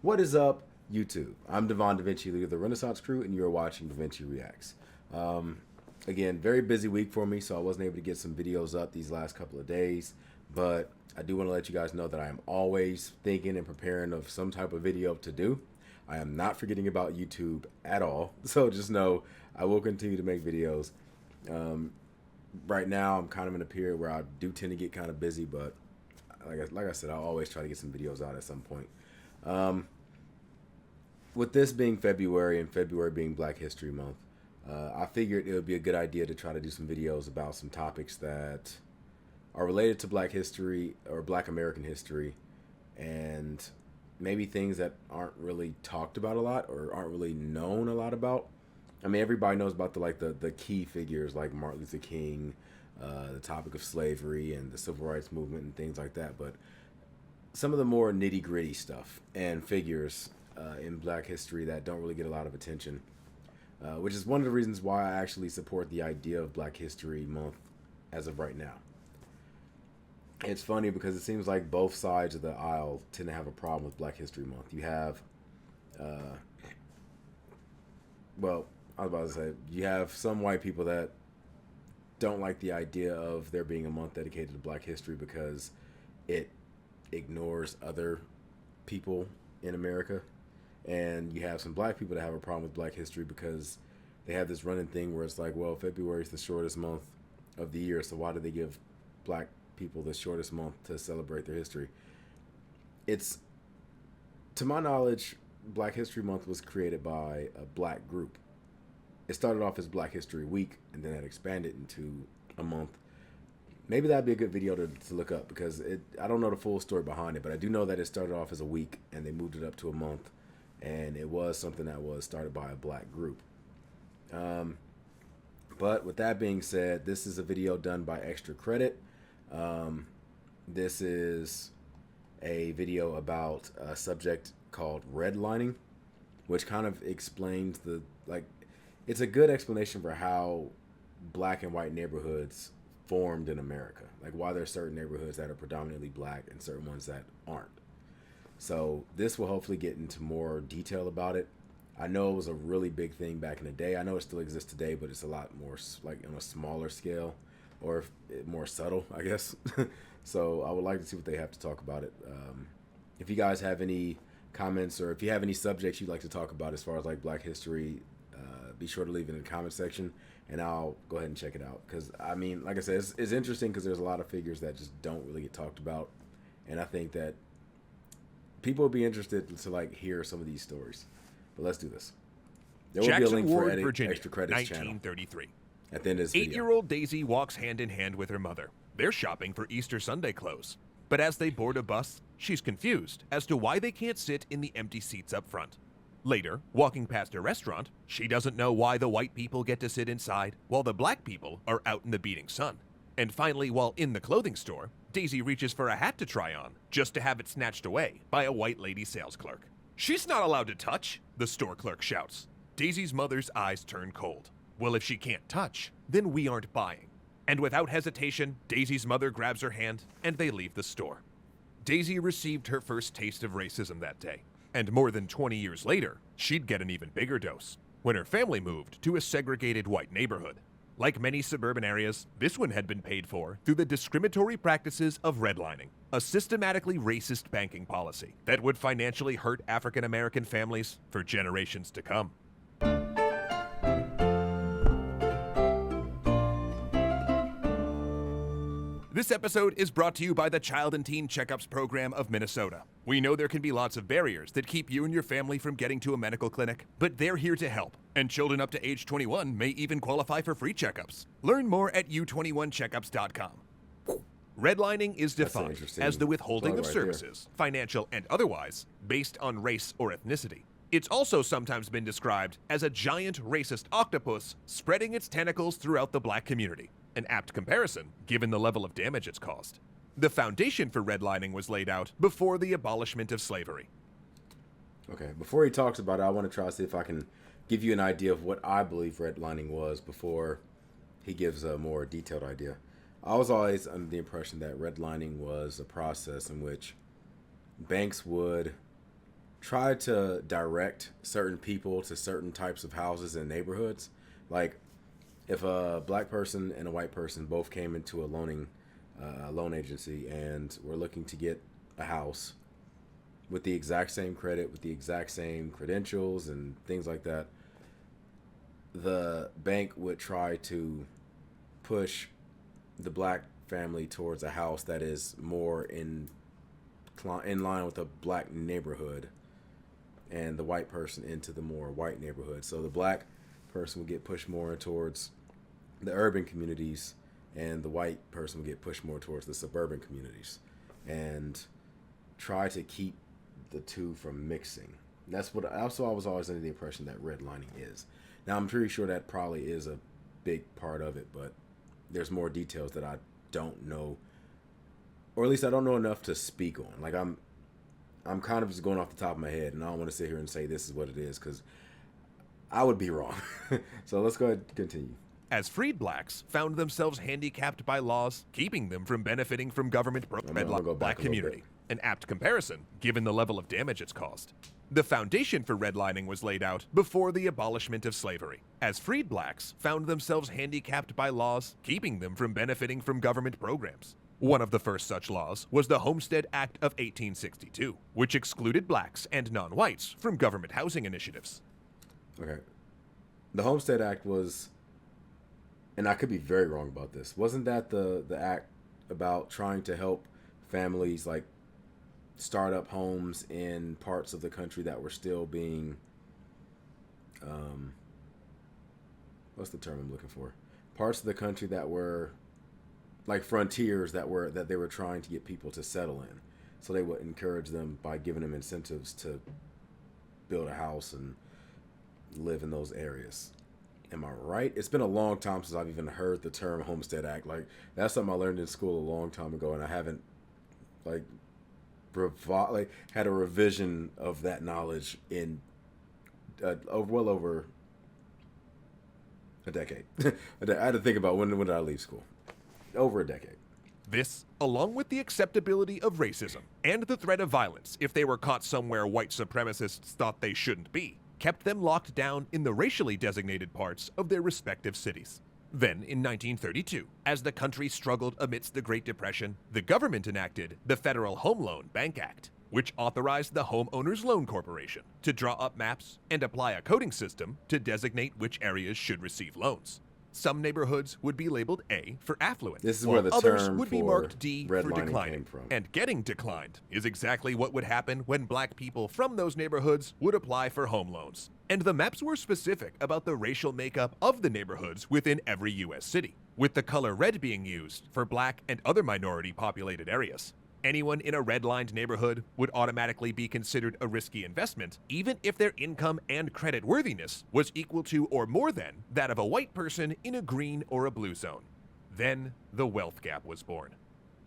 What is up, YouTube? I'm Devon DaVinci, leader of the Renaissance Crew, and you're watching DaVinci Reacts. Again, very busy week for me, so I wasn't able to get some videos up these last couple of days, but I do want to let you guys know that I am always thinking and preparing of some type of video to do. I am not forgetting about YouTube at all, so just know I will continue to make videos. Right now, I'm kind of in a period where I do tend to get kind of busy, but like I said, I'll always try to get some videos out at some point. With this being February and February being Black History Month, I figured it would be a good idea to try to do some videos about some topics that are related to Black history or Black American history, and maybe things that aren't really talked about a lot or aren't really known a lot about. I mean, everybody knows about the key figures like Martin Luther King, the topic of slavery and the civil rights movement and things like that, but some of the more nitty-gritty stuff and figures in Black history that don't really get a lot of attention, which is one of the reasons why I actually support the idea of Black History Month as of right now. It's funny because it seems like both sides of the aisle tend to have a problem with Black History Month. You have, well, I was about to say, you have some white people that don't like the idea of there being a month dedicated to Black history because it ignores other people in America. And you have some black people that have a problem with Black history because they have this running thing where it's like, well, February is the shortest month of the year, so why do they give black people the shortest month to celebrate their history? It's, to my knowledge, Black History Month was created by a black group. It started off as Black History Week, and then it expanded into a month. Maybe that'd be a good video to look up because I don't know the full story behind it, but I do know that it started off as a week and they moved it up to a month, and it was something that was started by a black group. But with that being said, this is a video done by Extra Credit. This is a video about a subject called redlining, which kind of explains it's a good explanation for how black and white neighborhoods formed in America. Like why there's certain neighborhoods that are predominantly black and certain ones that aren't. So this will hopefully get into more detail about it. I know it was a really big thing back in the day. I know it still exists today, but it's a lot more like on a smaller scale or more subtle, I guess. So I would like to see what they have to talk about it. If you guys have any comments or if you have any subjects you'd like to talk about as far as like Black history, be sure to leave it in the comment section and I'll go ahead and check it out. Because, I mean, like I said, it's interesting because there's a lot of figures that just don't really get talked about. And I think that people will be interested to, like, hear some of these stories. But let's do this. There will be a link for Virginia, Extra Credits 1933. Channel at the end of this video. 8-year-old Daisy walks hand in hand with her mother. They're shopping for Easter Sunday clothes. But as they board a bus, she's confused as to why they can't sit in the empty seats up front. Later, walking past a restaurant, she doesn't know why the white people get to sit inside while the black people are out in the beating sun. And finally, while in the clothing store, Daisy reaches for a hat to try on, just to have it snatched away by a white lady sales clerk. "She's not allowed to touch," the store clerk shouts. Daisy's mother's eyes turn cold. Well, if she can't touch, then we aren't buying. And without hesitation, Daisy's mother grabs her hand and they leave the store. Daisy received her first taste of racism that day. And more than 20 years later, she'd get an even bigger dose when her family moved to a segregated white neighborhood. Like many suburban areas, this one had been paid for through the discriminatory practices of redlining, a systematically racist banking policy that would financially hurt African American families for generations to come. This episode is brought to you by the Child and Teen Checkups Program of Minnesota. We know there can be lots of barriers that keep you and your family from getting to a medical clinic, but they're here to help. And children up to age 21 may even qualify for free checkups. Learn more at u21checkups.com. Redlining is defined as the withholding of services, financial and otherwise, based on race or ethnicity. It's also sometimes been described as a giant racist octopus spreading its tentacles throughout the black community. An apt comparison, given the level of damage it's caused. The foundation for redlining was laid out before the abolishment of slavery. Okay, before he talks about it, I want to try to see if I can give you an idea of what I believe redlining was before he gives a more detailed idea. I was always under the impression that redlining was a process in which banks would try to direct certain people to certain types of houses and neighborhoods. Like if a black person and a white person both came into a loan agency and were looking to get a house with the exact same credit, with the exact same credentials and things like that, the bank would try to push the black family towards a house that is more in line with a black neighborhood, and the white person into the more white neighborhood. So the black person would get pushed more towards the urban communities, and the white person would get pushed more towards the suburban communities, and try to keep the two from mixing. That's what I was always under the impression that redlining is. Now I'm pretty sure that probably is a big part of it, but there's more details that I don't know, or at least I don't know enough to speak on. Like I'm kind of just going off the top of my head, and I don't want to sit here and say this is what it is because I would be wrong. So let's go ahead and continue. As freed blacks found themselves handicapped by laws, keeping them from benefiting from government black community. An apt comparison, given the level of damage it's caused. The foundation for redlining was laid out before the abolishment of slavery, as freed blacks found themselves handicapped by laws, keeping them from benefiting from government programs. One of the first such laws was the Homestead Act of 1862, which excluded blacks and non-whites from government housing initiatives. Okay. The Homestead Act was, and I could be very wrong about this, wasn't that the act about trying to help families like start up homes in parts of the country that were still being, what's the term I'm looking for? Parts of the country that were like frontiers that they were trying to get people to settle in. So they would encourage them by giving them incentives to build a house and live in those areas. Am I right? It's been a long time since I've even heard the term Homestead Act. Like that's something I learned in school a long time ago, and I haven't had a revision of that knowledge in well over a decade. I had to think about when did I leave school? Over a decade. This, along with the acceptability of racism and the threat of violence if they were caught somewhere white supremacists thought they shouldn't be, kept them locked down in the racially designated parts of their respective cities. Then, in 1932, as the country struggled amidst the Great Depression, the government enacted the Federal Home Loan Bank Act, which authorized the Homeowners Loan Corporation to draw up maps and apply a coding system to designate which areas should receive loans. Some neighborhoods would be labeled A for affluent, this is while where the others term would be for marked D for redlining declining. came from. And getting declined is exactly what would happen when black people from those neighborhoods would apply for home loans. And the maps were specific about the racial makeup of the neighborhoods within every U.S. city, with the color red being used for black and other minority-populated areas. Anyone in a redlined neighborhood would automatically be considered a risky investment, even if their income and credit worthiness was equal to or more than that of a white person in a green or a blue zone. Then the wealth gap was born.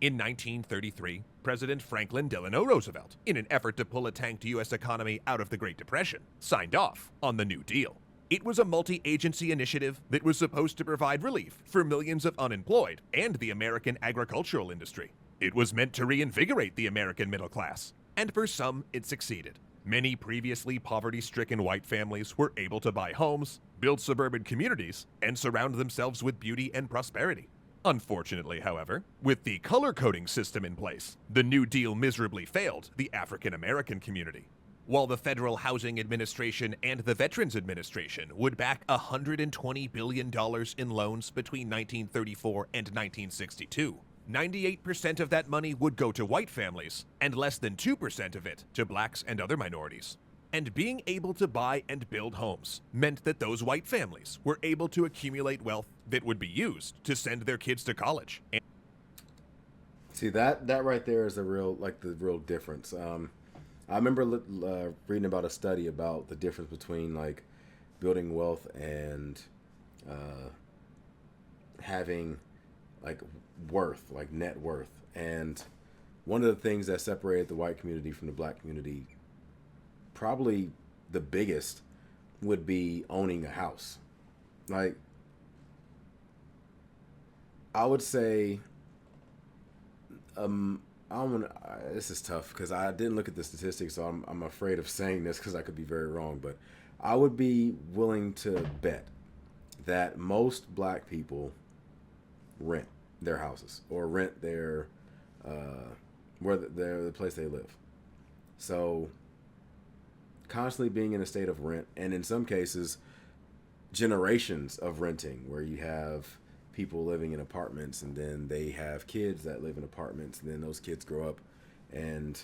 In 1933, President Franklin Delano Roosevelt, in an effort to pull a tanked U.S. economy out of the Great Depression, signed off on the New Deal. It was a multi-agency initiative that was supposed to provide relief for millions of unemployed and the American agricultural industry. It was meant to reinvigorate the American middle class, and for some, it succeeded. Many previously poverty-stricken white families were able to buy homes, build suburban communities, and surround themselves with beauty and prosperity. Unfortunately, however, with the color coding system in place, the New Deal miserably failed the African American community. While the Federal Housing Administration and the Veterans Administration would back $120 billion in loans between 1934 and 1962, 98% of that money would go to white families, and less than 2% of it to blacks and other minorities. And being able to buy and build homes meant that those white families were able to accumulate wealth that would be used to send their kids to college. See, that right there is the real difference. I remember reading about a study about the difference between like building wealth and having like worth, like net worth. And one of the things that separated the white community from the black community, probably the biggest, would be owning a house. Like, I would say This is tough because I didn't look at the statistics, so I'm afraid of saying this because I could be very wrong. But I would be willing to bet that most black people rent their houses or rent their the place they live. So constantly being in a state of rent, and in some cases generations of renting, where you have people living in apartments and then they have kids that live in apartments, and then those kids grow up and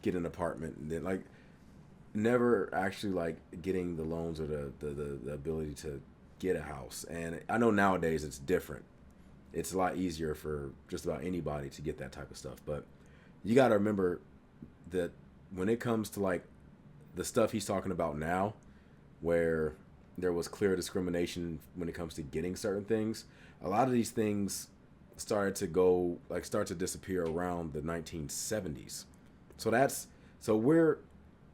get an apartment, and then like never actually like getting the loans or the ability to get a house. And I know nowadays it's different. It's a lot easier for just about anybody to get that type of stuff. But you got to remember that when it comes to like the stuff he's talking about now, where there was clear discrimination when it comes to getting certain things, a lot of these things start to disappear around the 1970s. So we're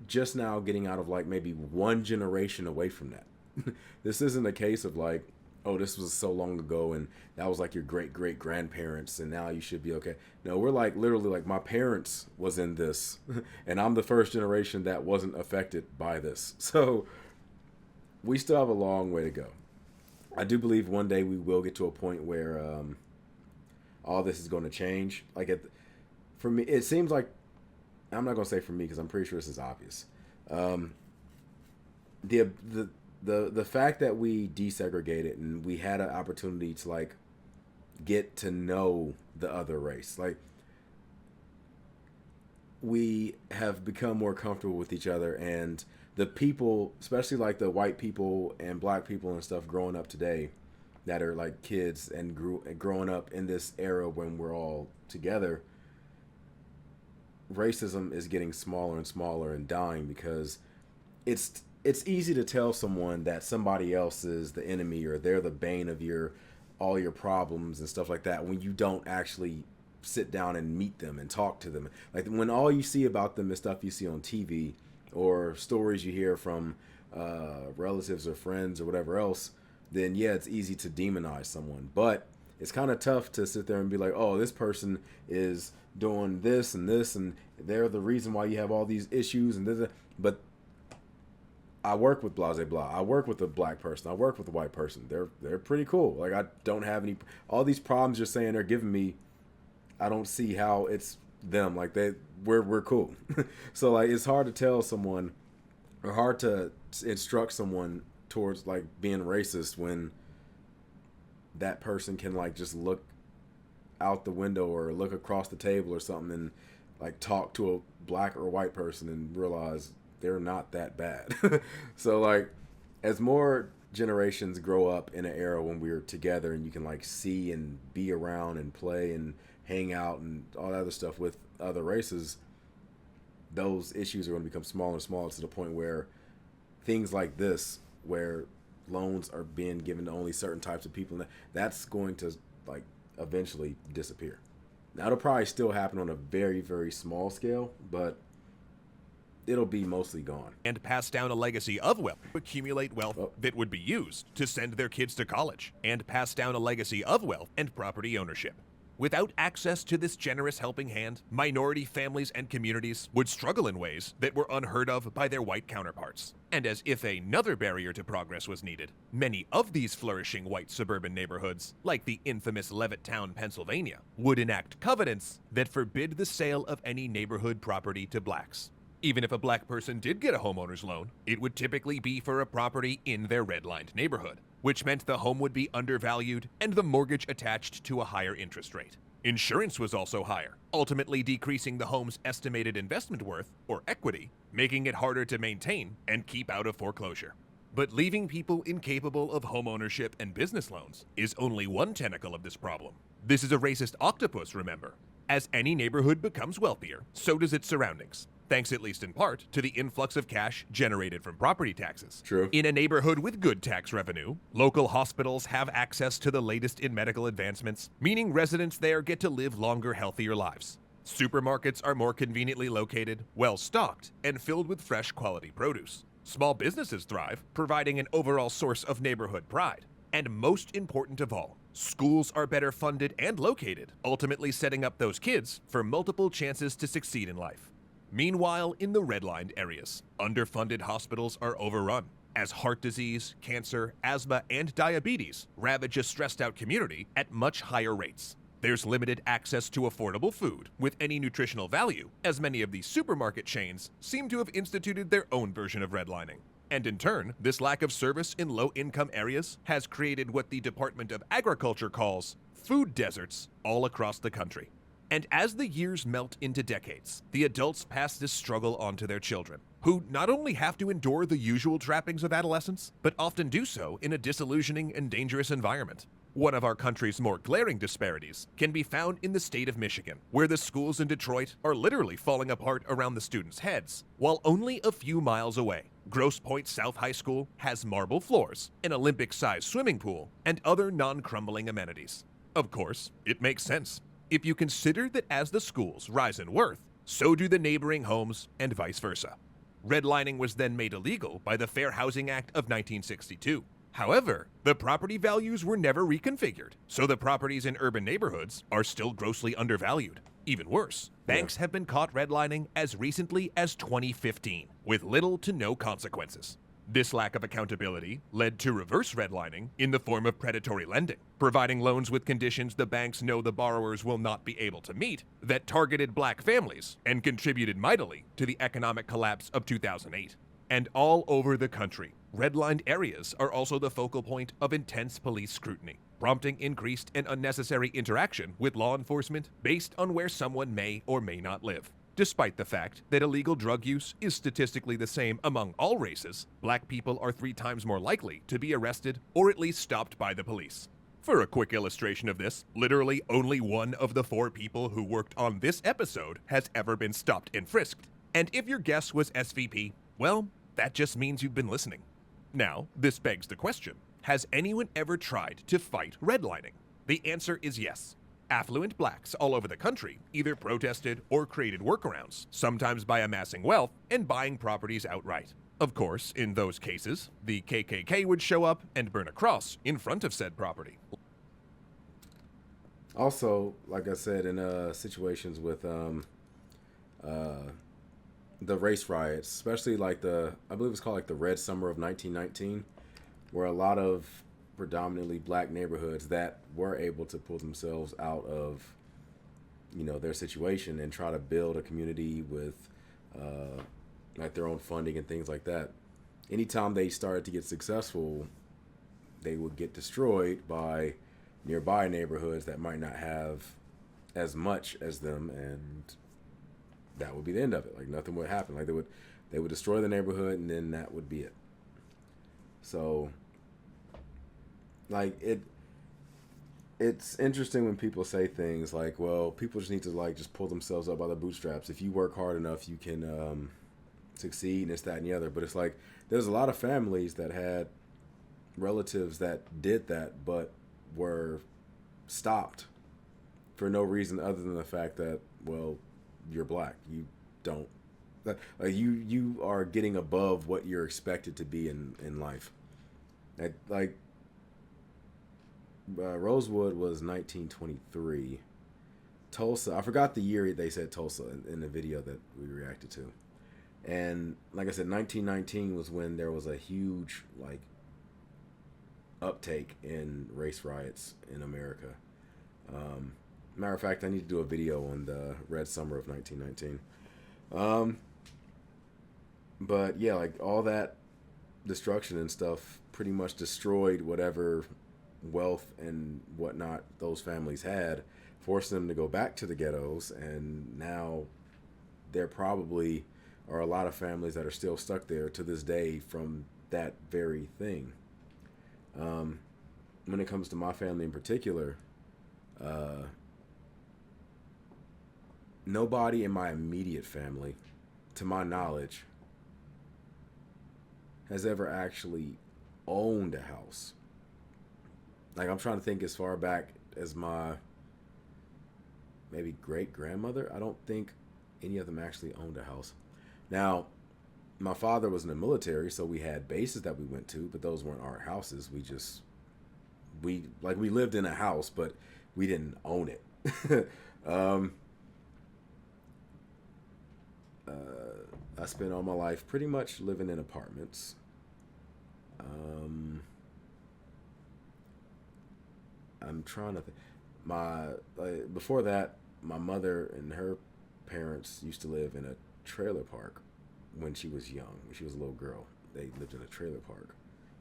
just now getting out of like maybe one generation away from that. This isn't a case of like, oh, this was so long ago and that was like your great great grandparents and now you should be okay. No, we're like literally like my parents was in this and I'm the first generation that wasn't affected by this. So we still have a long way to go. I do believe one day we will get to a point where all this is going to change. For me, it seems like, I'm not going to say for me because I'm pretty sure this is obvious. The fact that we desegregated and we had an opportunity to like get to know the other race, like we have become more comfortable with each other, and the people, especially like the white people and black people and stuff growing up today that are like kids and growing up in this era when we're all together, racism is getting smaller and smaller and dying because it's easy to tell someone that somebody else is the enemy or they're the bane of all your problems and stuff like that when you don't actually sit down and meet them and talk to them. Like when all you see about them is stuff you see on TV or stories you hear from relatives or friends or whatever else, then yeah, it's easy to demonize someone. But it's kind of tough to sit there and be like, oh, this person is doing this and they're the reason why you have all these issues and this. But I work with blah, blah, blah. I work with a black person. I work with a white person. They're pretty cool. Like I don't have all these problems you're saying they're giving me. I don't see how it's them. Like we're cool. So like it's hard to tell someone or hard to instruct someone towards like being racist when that person can like just look out the window or look across the table or something and like talk to a black or white person and realize they're not that bad. So like as more generations grow up in an era when we're together and you can like see and be around and play and hang out and all that other stuff with other races, those issues are going to become smaller and smaller to the point where things like this, where loans are being given to only certain types of people, that's going to like eventually disappear. Now it'll probably still happen on a very, very small scale, but it'll be mostly gone. And pass down a legacy of wealth, accumulate wealth that would be used to send their kids to college, and pass down a legacy of wealth and property ownership. Without access to this generous helping hand, minority families and communities would struggle in ways that were unheard of by their white counterparts. And as if another barrier to progress was needed, many of these flourishing white suburban neighborhoods, like the infamous Levittown, Pennsylvania, would enact covenants that forbid the sale of any neighborhood property to blacks. Even if a black person did get a homeowner's loan, it would typically be for a property in their redlined neighborhood, which meant the home would be undervalued and the mortgage attached to a higher interest rate. Insurance was also higher, ultimately decreasing the home's estimated investment worth, or equity, making it harder to maintain and keep out of foreclosure. But leaving people incapable of homeownership and business loans is only one tentacle of this problem. This is a racist octopus, remember. As any neighborhood becomes wealthier, so does its surroundings. Thanks at least in part to the influx of cash generated from property taxes. True. In a neighborhood with good tax revenue, local hospitals have access to the latest in medical advancements, meaning residents there get to live longer, healthier lives. Supermarkets are more conveniently located, well-stocked, and filled with fresh quality produce. Small businesses thrive, providing an overall source of neighborhood pride. And most important of all, Schools are better funded and located, ultimately setting up those kids for multiple chances to succeed in life. Meanwhile, in the redlined areas, underfunded hospitals are overrun, as heart disease, cancer, asthma, and diabetes ravage a stressed-out community at much higher rates. There's limited access to affordable food with any nutritional value, as many of these supermarket chains seem to have instituted their own version of redlining. And in turn, this lack of service in low-income areas has created what the Department of Agriculture calls food deserts all across the country. And as the years melt into decades, the adults pass this struggle on to their children, who not only have to endure the usual trappings of adolescence, but often do so in a disillusioning and dangerous environment. One of our country's more glaring disparities can be found in the state of Michigan, where the schools in Detroit are literally falling apart around the students' heads, while only a few miles away, Grosse Pointe South High School has marble floors, an Olympic-sized swimming pool, and other non-crumbling amenities. Of course, it makes sense if you consider that as the schools rise in worth, so do the neighboring homes and vice versa. Redlining was then made illegal by the Fair Housing Act of 1962. However, the property values were never reconfigured, so the properties in urban neighborhoods are still grossly undervalued. Even worse, banks have been caught redlining as recently as 2015, with little to no consequences. This lack of accountability led to reverse redlining in the form of predatory lending, providing loans with conditions the banks know the borrowers will not be able to meet that targeted black families and contributed mightily to the economic collapse of 2008. And all over the country, redlined areas are also the focal point of intense police scrutiny, prompting increased and unnecessary interaction with law enforcement based on where someone may or may not live. Despite the fact that illegal drug use is statistically the same among all races, black people are 3 times more likely to be arrested or at least stopped by the police. For a quick illustration of this, literally only 1 of the 4 people who worked on this episode has ever been stopped and frisked. And if your guess was SVP, well, that just means you've been listening. Now, this begs the question, has anyone ever tried to fight redlining? The answer is yes. Affluent blacks all over the country either protested or created workarounds, sometimes by amassing wealth and buying properties outright. Of course, in those cases, the KKK would show up and burn a cross in front of said property. Also, like I said, in situations with the race riots, especially like I believe it's called like the Red Summer of 1919, where a lot of predominantly black neighborhoods that were able to pull themselves out of, their situation and try to build a community with like their own funding and things like that. Anytime they started to get successful, they would get destroyed by nearby neighborhoods that might not have as much as them, and that would be the end of it. Like nothing would happen. Like they would destroy the neighborhood, and then that would be it. So like it's interesting when people say things like, well, people just need to like just pull themselves up by the bootstraps. If you work hard enough, you can succeed, and it's that and the other. But it's like there's a lot of families that had relatives that did that but were stopped for no reason other than the fact that, well, you're black. You don't like you are getting above what you're expected to be in life. Like Rosewood was 1923. Tulsa, I forgot the year they said Tulsa in the video that we reacted to. And like I said, 1919 was when there was a huge like uptake in race riots in America. Matter of fact, I need to do a video on the Red Summer of 1919. But yeah, like all that destruction and stuff pretty much destroyed whatever wealth and whatnot those families had, forced them to go back to the ghettos, and now there probably are a lot of families that are still stuck there to this day from that very thing. When it comes to my family in particular, nobody in my immediate family, to my knowledge, has ever actually owned a house. Like, I'm trying to think as far back as my maybe great-grandmother. I don't think any of them actually owned a house. Now, my father was in the military, so we had bases that we went to, but those weren't our houses. We just we lived in a house, but we didn't own it. um, I spent all my life pretty much living in apartments. I'm trying to think. Before that, my mother and her parents used to live in a trailer park when she was young. When she was a little girl, they lived in a trailer park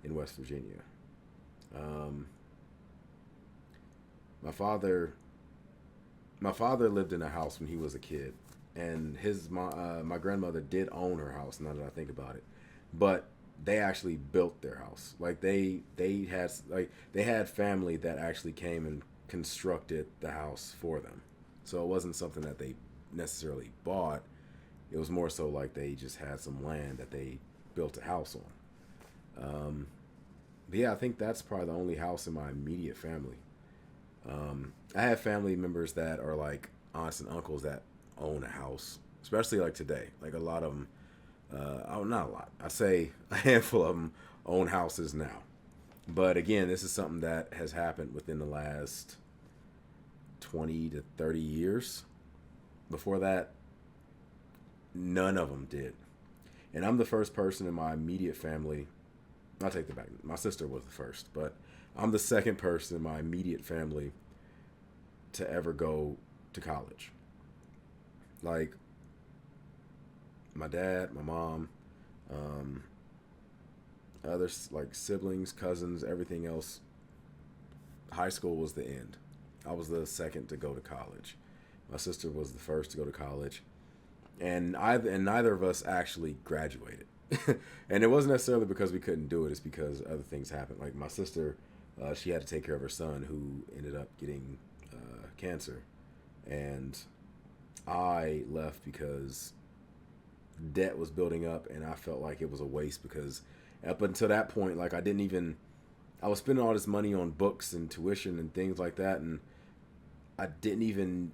in West Virginia. My father lived in a house when he was a kid, and my grandmother did own her house. Now that I think about it, but they actually built their house. Like they had family that actually came and constructed the house for them. So it wasn't something that they necessarily bought. It was more so like they just had some land that they built a house on. But yeah, I think that's probably the only house in my immediate family. I have family members that are like aunts and uncles that own a house, especially like today. Like a lot of them, not a lot. I say a handful of them own houses now. But again, this is something that has happened within the last 20 to 30 years. Before that, none of them did. And I'm the first person in my immediate family. I'll take that back. My sister was the first, but I'm the second person in my immediate family to ever go to college. Like, my dad, my mom, others like siblings, cousins, everything else. High school was the end. I was the second to go to college. My sister was the first to go to college, and neither of us actually graduated. And it wasn't necessarily because we couldn't do it. It's because other things happened. Like my sister, she had to take care of her son who ended up getting cancer, and I left because debt was building up, and I felt like it was a waste because up until that point, like I was spending all this money on books and tuition and things like that, and I didn't even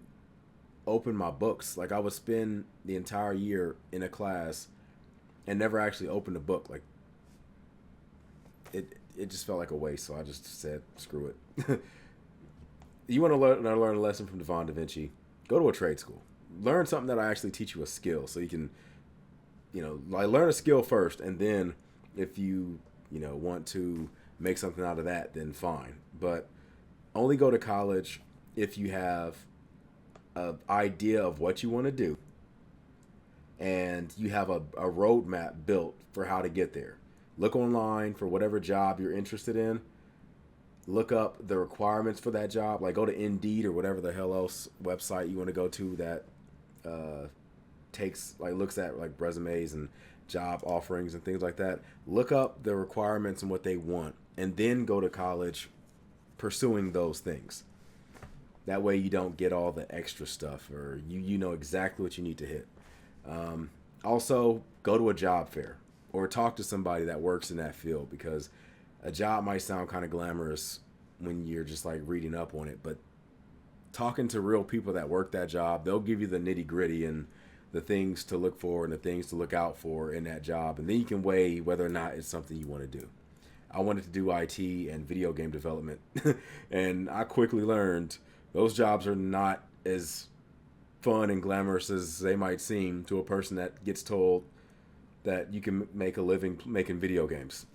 open my books. Like I would spend the entire year in a class and never actually opened a book. Like it just felt like a waste, so I just said, screw it. You want to learn a lesson from Devon DaVinci? Go to a trade school. Learn something that'll actually teach you a skill, so you can, like learn a skill first, and then if you want to make something out of that, then fine. But only go to college if you have an idea of what you want to do, and you have a roadmap built for how to get there. Look online for whatever job you're interested in. Look up the requirements for that job. Like go to Indeed or whatever the hell else website you want to go to that looks at like resumes and job offerings and things like that. Look up the requirements and what they want, and then go to college pursuing those things. That way you don't get all the extra stuff, or you know exactly what you need to hit. Also, go to a job fair or talk to somebody that works in that field, because a job might sound kind of glamorous when you're just like reading up on it, but talking to real people that work that job, they'll give you the nitty gritty and the things to look for and the things to look out for in that job. And then you can weigh whether or not it's something you want to do. I wanted to do IT and video game development, and I quickly learned those jobs are not as fun and glamorous as they might seem to a person that gets told that you can make a living making video games.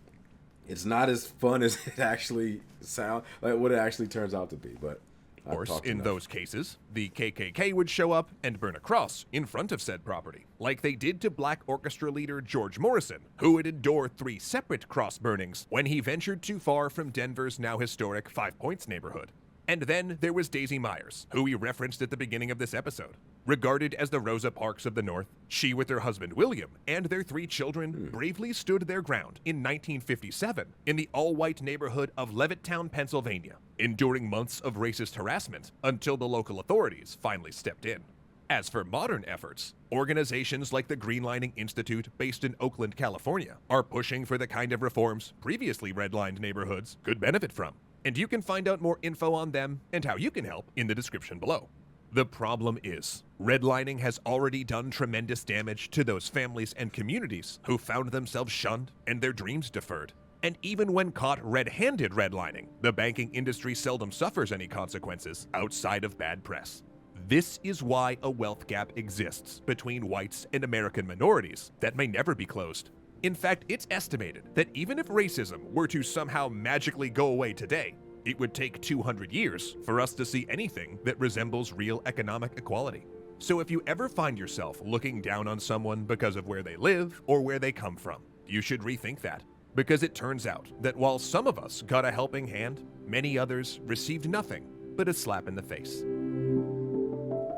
It's not as fun as it actually sounds, like what it actually turns out to be. But of course, in those cases, the KKK would show up and burn a cross in front of said property, like they did to Black Orchestra leader George Morrison, who would endure 3 separate cross burnings when he ventured too far from Denver's now historic 5 Points neighborhood. And then there was Daisy Myers, who we referenced at the beginning of this episode. Regarded as the Rosa Parks of the North, she with her husband William and their 3 children bravely stood their ground in 1957 in the all-white neighborhood of Levittown, Pennsylvania, enduring months of racist harassment until the local authorities finally stepped in. As for modern efforts, organizations like the Greenlining Institute, based in Oakland, California, are pushing for the kind of reforms previously redlined neighborhoods could benefit from. And you can find out more info on them and how you can help in the description below. The problem is, redlining has already done tremendous damage to those families and communities who found themselves shunned and their dreams deferred. And even when caught red-handed redlining, the banking industry seldom suffers any consequences outside of bad press. This is why a wealth gap exists between whites and American minorities that may never be closed. In fact, it's estimated that even if racism were to somehow magically go away today, it would take 200 years for us to see anything that resembles real economic equality. So if you ever find yourself looking down on someone because of where they live or where they come from, you should rethink that. Because it turns out that while some of us got a helping hand, many others received nothing but a slap in the face.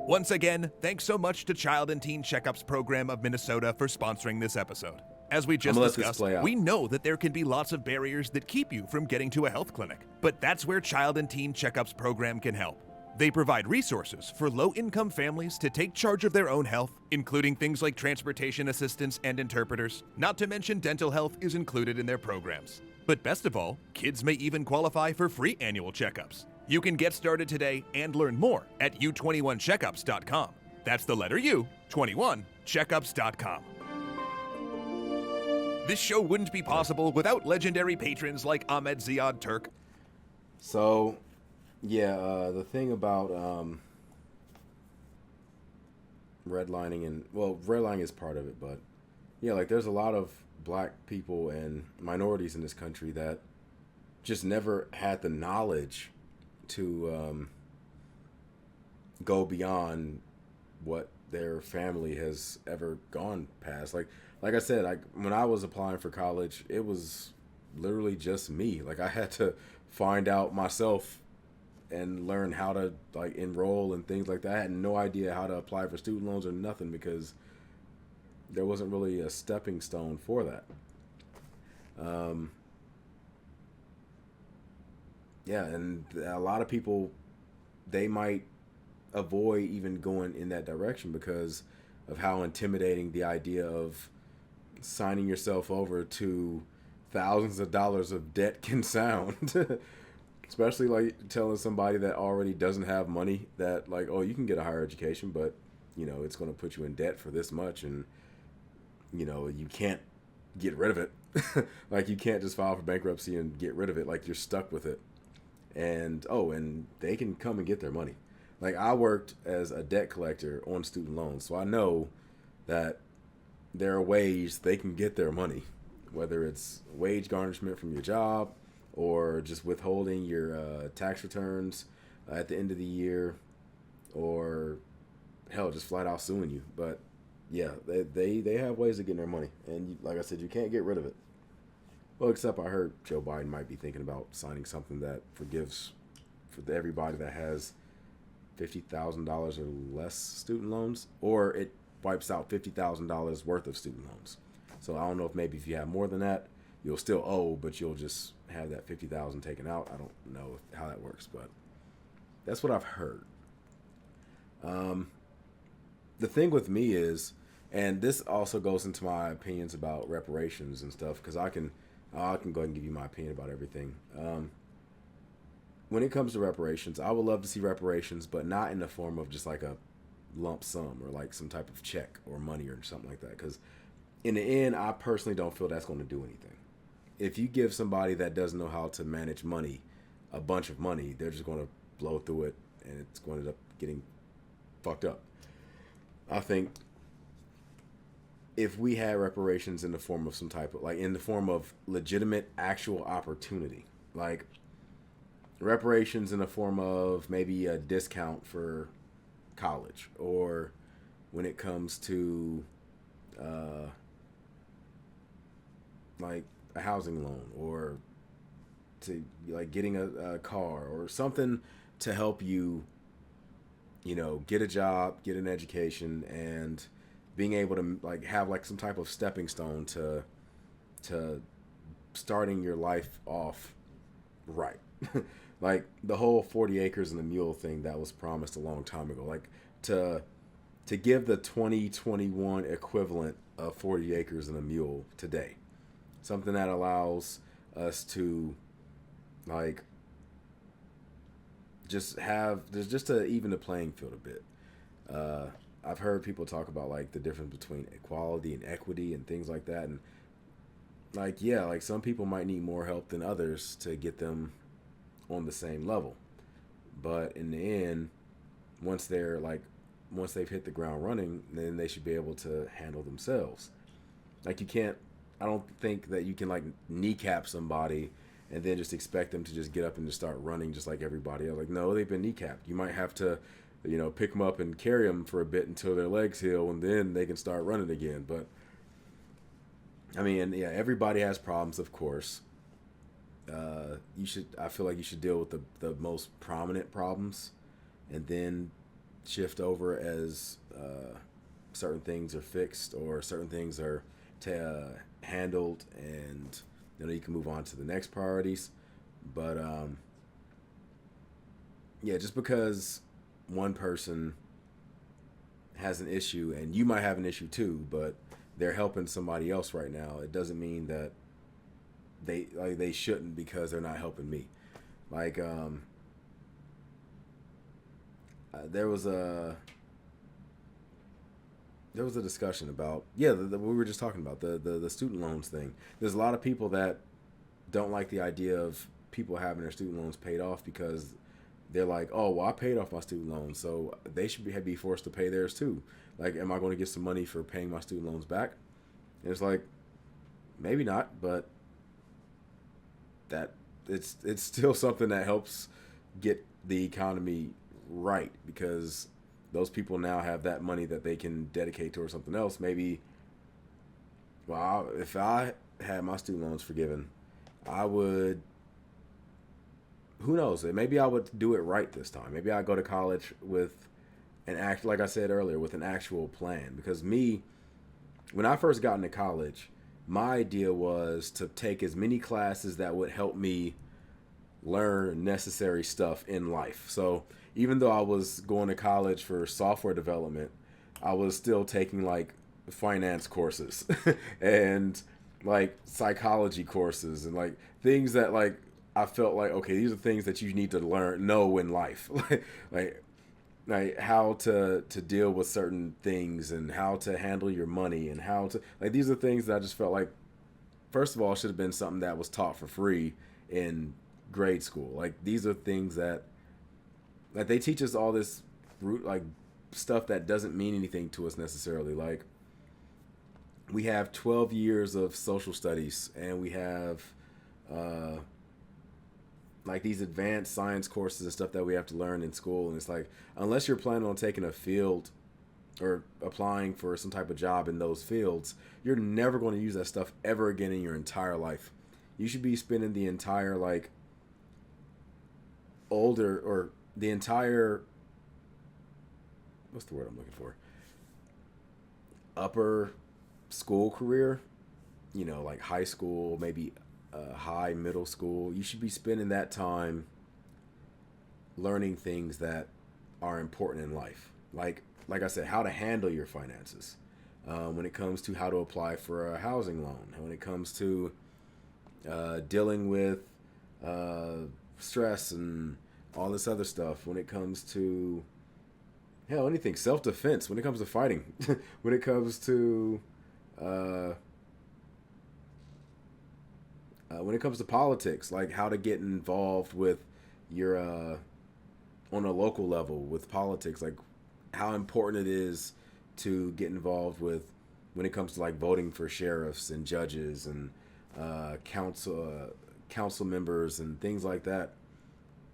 Once again, thanks so much to Child and Teen Checkups Program of Minnesota for sponsoring this episode. As we just discussed, we know that there can be lots of barriers that keep you from getting to a health clinic, but that's where Child and Teen Checkups Program can help. They provide resources for low-income families to take charge of their own health, including things like transportation assistance and interpreters. Not to mention dental health is included in their programs. But best of all, kids may even qualify for free annual checkups. You can get started today and learn more at u21checkups.com. That's the letter U, 21checkups.com. This show wouldn't be possible without legendary patrons like Ahmed Ziad Turk. So, yeah, the thing about redlining and, well, redlining is part of it, but yeah, like there's a lot of black people and minorities in this country that just never had the knowledge to go beyond what their family has ever gone past. Like I said, when I was applying for college, it was literally just me. Like I had to find out myself and learn how to like enroll and things like that. I had no idea how to apply for student loans or nothing because there wasn't really a stepping stone for that. Yeah, and a lot of people, they might avoid even going in that direction because of how intimidating the idea of signing yourself over to thousands of dollars of debt can sound. Especially like telling somebody that already doesn't have money that like, oh, you can get a higher education, but you know, it's going to put you in debt for this much and you know, you can't get rid of it. Like you can't just file for bankruptcy and get rid of it. Like you're stuck with it. And and they can come and get their money. Like I worked as a debt collector on student loans, so I know that there are ways they can get their money, whether it's wage garnishment from your job or just withholding your tax returns at the end of the year, or hell, just flat out suing you. But yeah, they have ways of getting their money, and like I said, you can't get rid of it. Well, except I heard Joe Biden might be thinking about signing something that forgives for everybody that has $50,000 or less student loans, or it wipes out $50,000 worth of student loans. So I don't know if maybe if you have more than that, you'll still owe, but you'll just have that $50,000 taken out. I don't know how that works, but that's what I've heard. The thing with me is, and this also goes into my opinions about reparations and stuff, because I can go ahead and give you my opinion about everything. When it comes to reparations, I would love to see reparations, but not in the form of just like a lump sum or like some type of check or money or something like that. Because in the end, I personally don't feel that's going to do anything. If you give somebody that doesn't know how to manage money a bunch of money, they're just going to blow through it and it's going to end up getting fucked up. I think if we had reparations in the form of some type of, like in the form of legitimate actual opportunity, like reparations in the form of maybe a discount for college, or when it comes to like a housing loan, or to like getting a car or something to help you, you know, get a job, get an education, and being able to like have like some type of stepping stone to starting your life off right. Like the whole 40 acres and a mule thing that was promised a long time ago, like to give the 2021 equivalent of 40 acres and a mule today, something that allows us to like just to even the playing field a bit. I've heard people talk about like the difference between equality and equity and things like that, and like, yeah, like some people might need more help than others to get them on the same level. But in the end, once they're like, once they've hit the ground running, then they should be able to handle themselves. Like you can't, I don't think that you can like kneecap somebody and then just expect them to just get up and just start running just like everybody else. Like, no, they've been kneecapped. You might have to, pick them up and carry them for a bit until their legs heal, and then they can start running again. But I mean, yeah, everybody has problems, of course. I feel like you should deal with the most prominent problems, and then shift over as certain things are fixed or certain things are handled, and you can move on to the next priorities. But yeah, just because one person has an issue and you might have an issue too, but they're helping somebody else right now, it doesn't mean that they shouldn't because they're not helping me. Like there was a discussion about, yeah, we were just talking about the student loans thing. There's a lot of people that don't like the idea of people having their student loans paid off because they're like, oh, well, I paid off my student loans, so they should be forced to pay theirs too. Like, am I going to get some money for paying my student loans back? And it's like, maybe not, but that it's still something that helps get the economy right, because those people now have that money that they can dedicate towards something else. Maybe, well, if I had my student loans forgiven, I would, who knows, maybe I would do it right this time. Maybe I'd go to college with like I said earlier, with an actual plan. Because when I first got into college, my idea was to take as many classes that would help me learn necessary stuff in life. So even though I was going to college for software development, I was still taking like finance courses and like psychology courses and like things that like I felt like, okay, these are things that you need to know in life. like how to deal with certain things and how to handle your money and how to, like, these are things that I just felt like, first of all, should have been something that was taught for free in grade school. Like, these are things that, like, they teach us all this like stuff that doesn't mean anything to us necessarily. Like, we have 12 years of social studies, and we have like these advanced science courses and stuff that we have to learn in school. And it's like, unless you're planning on taking a field or applying for some type of job in those fields, you're never going to use that stuff ever again in your entire life. You should be spending the entire like older or the entire, what's the word I'm looking for? Upper school career, like high school, maybe high middle school. You should be spending that time learning things that are important in life. Like I said, how to handle your finances. When it comes to how to apply for a housing loan, when it comes to dealing with stress and all this other stuff, when it comes to, hell, anything, self-defense, when it comes to fighting, when it comes to politics, like how to get involved with your on a local level with politics, like how important it is to get involved with when it comes to like voting for sheriffs and judges and council members and things like that.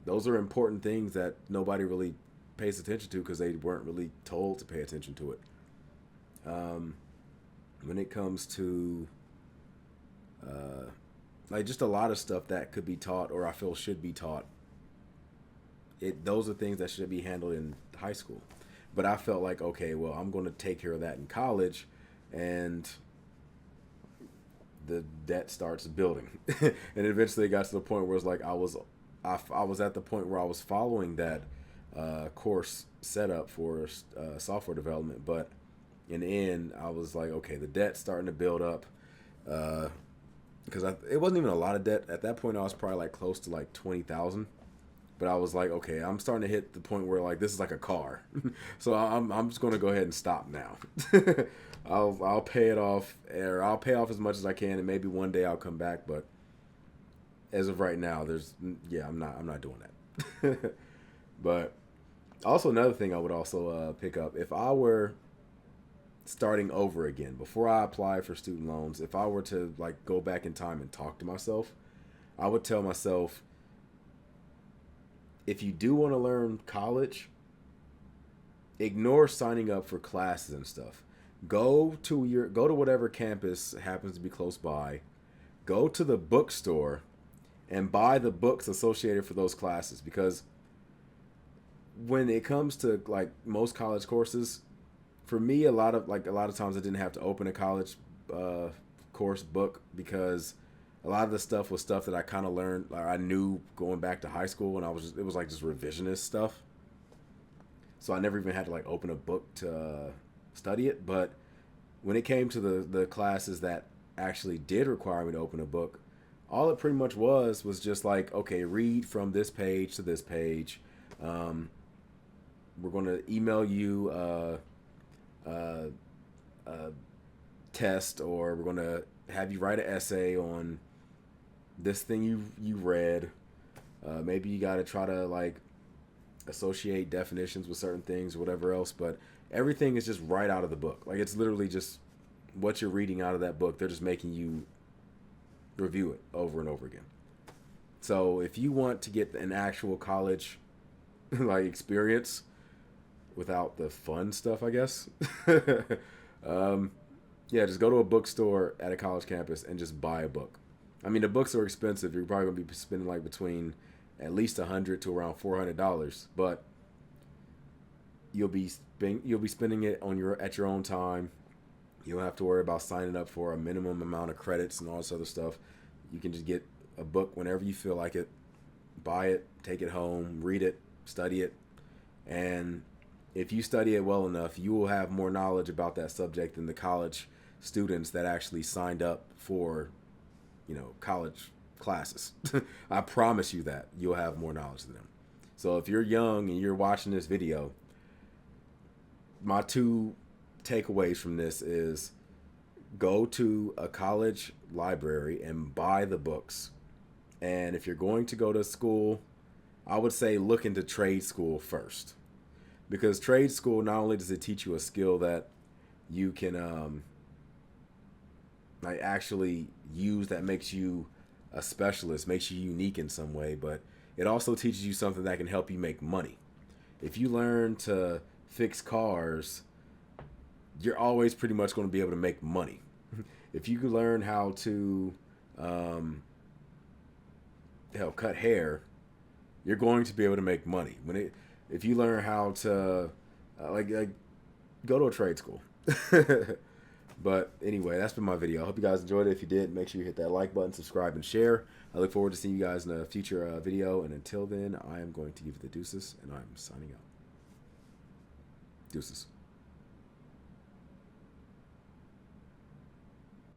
Those are important things that nobody really pays attention to because they weren't really told to pay attention to it. When it comes to like just a lot of stuff that could be taught, or I feel should be taught, those are things that should be handled in high school. But I felt like, okay, well, I'm going to take care of that in college, and the debt starts building. And eventually it got to the point where it's like I was at the point where I was following that course set up for software development, but in the end I was like, okay, the debt's starting to build up, because it wasn't even a lot of debt at that point. I was probably like close to like 20,000, but I was like, okay, I'm starting to hit the point where like this is like a car. So I'm just going to go ahead and stop now. I'll pay it off, or I'll pay off as much as I can, and maybe one day I'll come back. But as of right now, I'm not doing that. But also another thing I would also pick up if I were starting over again before I apply for student loans. If I were to like go back in time and talk to myself, I would tell myself, if you do want to learn college, ignore signing up for classes and stuff. Go to whatever campus happens to be close by. Go to the bookstore and buy the books associated for those classes, because when it comes to like most college courses, for me a lot of times I didn't have to open a college course book, because a lot of the stuff was stuff that I kind of learned, or I knew going back to high school, and it was like just revisionist stuff. So I never even had to like open a book to study it. But when it came to the classes that actually did require me to open a book, all it pretty much was just like, okay, read from this page to this page. We're going to email you a test, or we're going to have you write an essay on this thing you read. Maybe you got to try to like associate definitions with certain things or whatever else, but everything is just right out of the book. Like, it's literally just what you're reading out of that book. They're just making you review it over and over again. So if you want to get an actual college like experience without the fun stuff, I guess, yeah, just go to a bookstore at a college campus and just buy a book. I mean, the books are expensive. You're probably gonna be spending like between at least $100 to around $400, but you'll be spending it at your own time. You don't have to worry about signing up for a minimum amount of credits and all this other stuff. You can just get a book whenever you feel like it, buy it, take it home, read it, study it, and if you study it well enough, you will have more knowledge about that subject than the college students that actually signed up for, college classes. I promise you that you'll have more knowledge than them. So if you're young and you're watching this video, my two takeaways from this is, go to a college library and buy the books. And if you're going to go to school, I would say look into trade school first, because trade school, not only does it teach you a skill that you can like actually use, that makes you a specialist, makes you unique in some way, but it also teaches you something that can help you make money. If you learn to fix cars, you're always pretty much going to be able to make money. If you could learn how to cut hair, you're going to be able to make money. If you learn how to like go to a trade school. But anyway, that's been my video. I hope you guys enjoyed it. If you did, make sure you hit that like button, subscribe, and share. I look forward to seeing you guys in a future video. And until then, I am going to give you the deuces, and I'm signing out. Deuces.